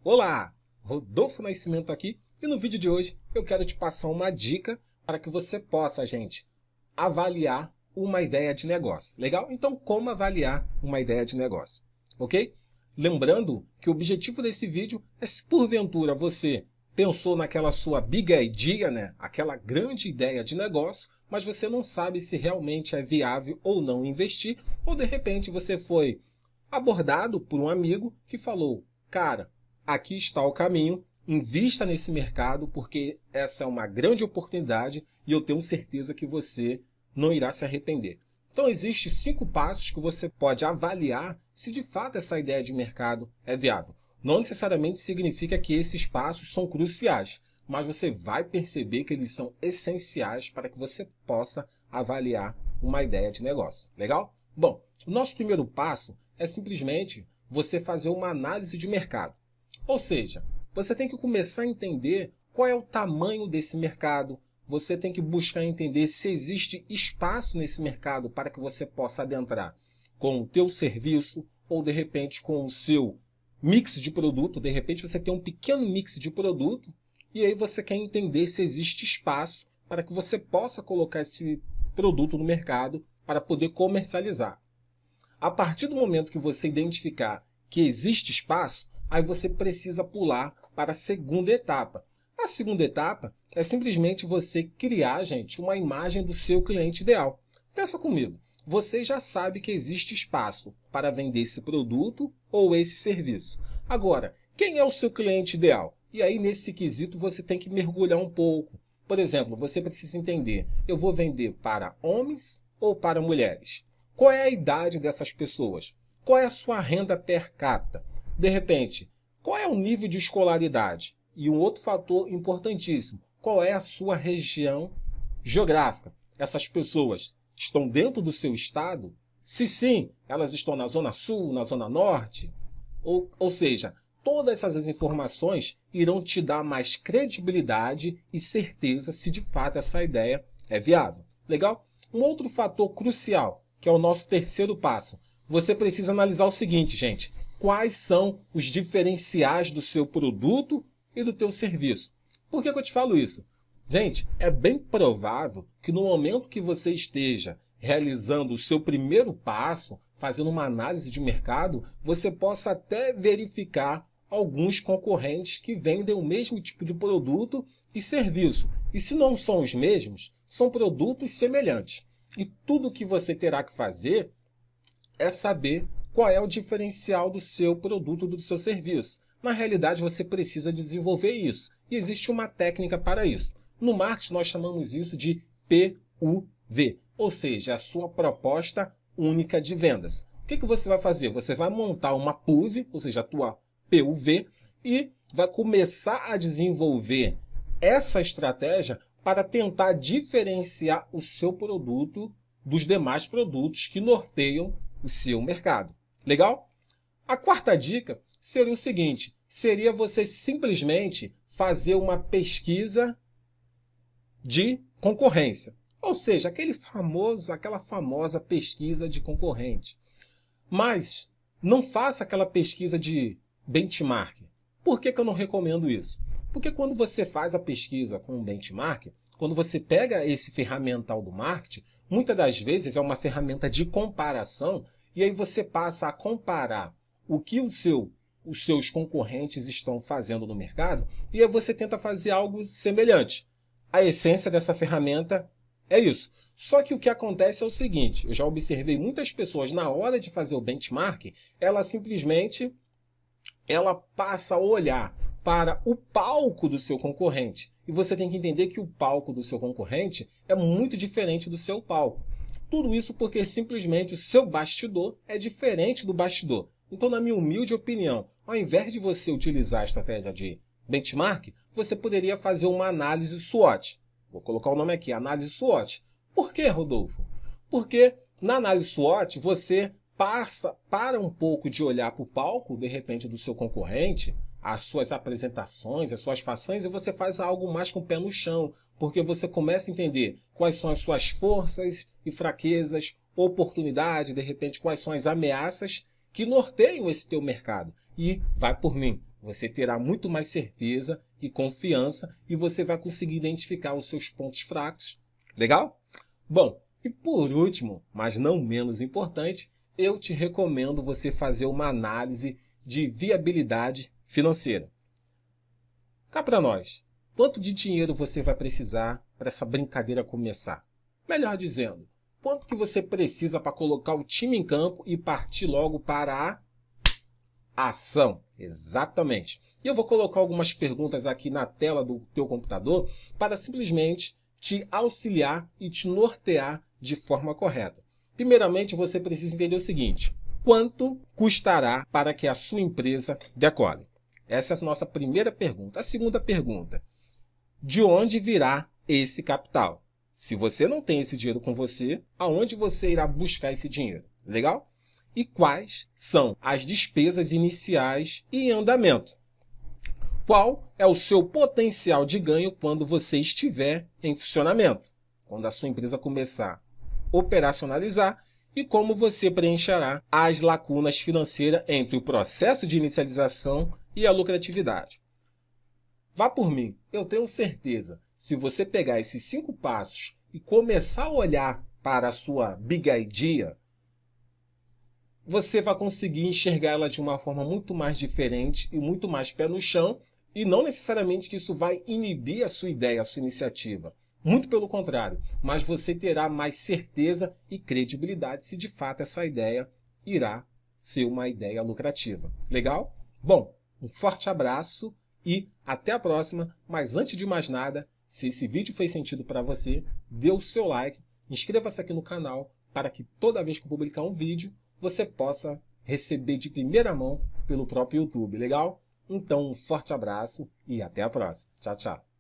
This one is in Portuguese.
Olá, Rodolfo Nascimento aqui e no vídeo de hoje eu quero te passar uma dica para que você possa, gente, avaliar uma ideia de negócio. Legal? Então, como avaliar uma ideia de negócio? Ok? Lembrando que o objetivo desse vídeo é se porventura você pensou naquela sua big idea, né? Aquela grande ideia de negócio, mas você não sabe se realmente é viável ou não investir, ou de repente você foi abordado por um amigo que falou: cara, aqui está o caminho, invista nesse mercado porque essa é uma grande oportunidade e eu tenho certeza que você não irá se arrepender. Então, existem 5 passos que você pode avaliar se de fato essa ideia de mercado é viável. Não necessariamente significa que esses passos são cruciais, mas você vai perceber que eles são essenciais para que você possa avaliar uma ideia de negócio. Legal? Bom, o nosso primeiro passo é simplesmente você fazer uma análise de mercado. Ou seja, você tem que começar a entender qual é o tamanho desse mercado, você tem que buscar entender se existe espaço nesse mercado para que você possa adentrar com o teu serviço ou, de repente, com o seu mix de produto. De repente, você tem um pequeno mix de produto e aí você quer entender se existe espaço para que você possa colocar esse produto no mercado para poder comercializar. A partir do momento que você identificar que existe espaço, aí você precisa pular para a segunda etapa. A segunda etapa é simplesmente você criar, gente, uma imagem do seu cliente ideal. Pensa comigo, você já sabe que existe espaço para vender esse produto ou esse serviço. Agora, quem é o seu cliente ideal? E aí, nesse quesito, você tem que mergulhar um pouco. Por exemplo, você precisa entender, eu vou vender para homens ou para mulheres? Qual é a idade dessas pessoas? Qual é a sua renda per capita? De repente, qual é o nível de escolaridade? E um outro fator importantíssimo, qual é a sua região geográfica? Essas pessoas estão dentro do seu estado? Se sim, elas estão na zona sul, na zona norte? Ou seja, todas essas informações irão te dar mais credibilidade e certeza se de fato essa ideia é viável. Legal? Um outro fator crucial, que é o nosso terceiro passo, você precisa analisar o seguinte, gente: quais são os diferenciais do seu produto e do teu serviço? Por que eu te falo isso? Gente, é bem provável que no momento que você esteja realizando o seu primeiro passo, fazendo uma análise de mercado, você possa até verificar alguns concorrentes que vendem o mesmo tipo de produto e serviço. E se não são os mesmos, são produtos semelhantes. E tudo que você terá que fazer é saber qual é o diferencial do seu produto, do seu serviço. Na realidade, você precisa desenvolver isso. E existe uma técnica para isso. No marketing, nós chamamos isso de PUV, ou seja, a sua proposta única de vendas. O que você vai fazer? Você vai montar uma PUV, ou seja, a tua PUV, e vai começar a desenvolver essa estratégia para tentar diferenciar o seu produto dos demais produtos que norteiam o seu mercado. Legal? A quarta dica seria o seguinte: seria você simplesmente fazer uma pesquisa de concorrência. Ou seja, aquela famosa pesquisa de concorrente. Mas não faça aquela pesquisa de benchmark. Por que eu não recomendo isso? Porque quando você faz a pesquisa com um benchmark, quando você pega esse ferramental do marketing, muitas das vezes é uma ferramenta de comparação, e aí você passa a comparar o que os seus concorrentes estão fazendo no mercado, e aí você tenta fazer algo semelhante. A essência dessa ferramenta é isso. Só que o que acontece é o seguinte: eu já observei muitas pessoas, na hora de fazer o benchmark, ela passa a olhar para o palco do seu concorrente. E você tem que entender que o palco do seu concorrente é muito diferente do seu palco. Tudo isso porque simplesmente o seu bastidor é diferente do bastidor. Então, na minha humilde opinião, ao invés de você utilizar a estratégia de benchmark, você poderia fazer uma análise SWOT. Vou colocar o nome aqui, análise SWOT. Por que, Rodolfo? Porque na análise SWOT você para um pouco de olhar para o palco, de repente, do seu concorrente, as suas apresentações, as suas façanhas, e você faz algo mais com o pé no chão, porque você começa a entender quais são as suas forças e fraquezas, oportunidades, de repente, quais são as ameaças que norteiam esse teu mercado. E vai por mim, Você terá muito mais certeza e confiança e você vai conseguir identificar os seus pontos fracos. Legal? Bom, e por último, mas não menos importante, eu te recomendo você fazer uma análise de viabilidade financeira. Cá para nós, quanto de dinheiro você vai precisar para essa brincadeira começar? Melhor dizendo, quanto que você precisa para colocar o time em campo e partir logo para a ação? Exatamente. E eu vou colocar algumas perguntas aqui na tela do teu computador para simplesmente te auxiliar e te nortear de forma correta. Primeiramente, você precisa entender o seguinte: quanto custará para que a sua empresa decole? Essa é a nossa primeira pergunta. A segunda pergunta: de onde virá esse capital? Se você não tem esse dinheiro com você, aonde você irá buscar esse dinheiro? Legal? E quais são as despesas iniciais e em andamento? Qual é o seu potencial de ganho quando você estiver em funcionamento? Quando a sua empresa começar a operacionalizar, e como você preencherá as lacunas financeiras entre o processo de inicialização e a lucratividade. Vá por mim, eu tenho certeza, se você pegar esses 5 passos e começar a olhar para a sua big idea, você vai conseguir enxergar ela de uma forma muito mais diferente e muito mais pé no chão, e não necessariamente que isso vai inibir a sua ideia, a sua iniciativa. Muito pelo contrário, mas você terá mais certeza e credibilidade se de fato essa ideia irá ser uma ideia lucrativa. Legal? Bom, um forte abraço e até a próxima. Mas antes de mais nada, se esse vídeo fez sentido para você, dê o seu like, inscreva-se aqui no canal para que toda vez que eu publicar um vídeo, você possa receber de primeira mão pelo próprio YouTube. Legal? Então, um forte abraço e até a próxima. Tchau, tchau.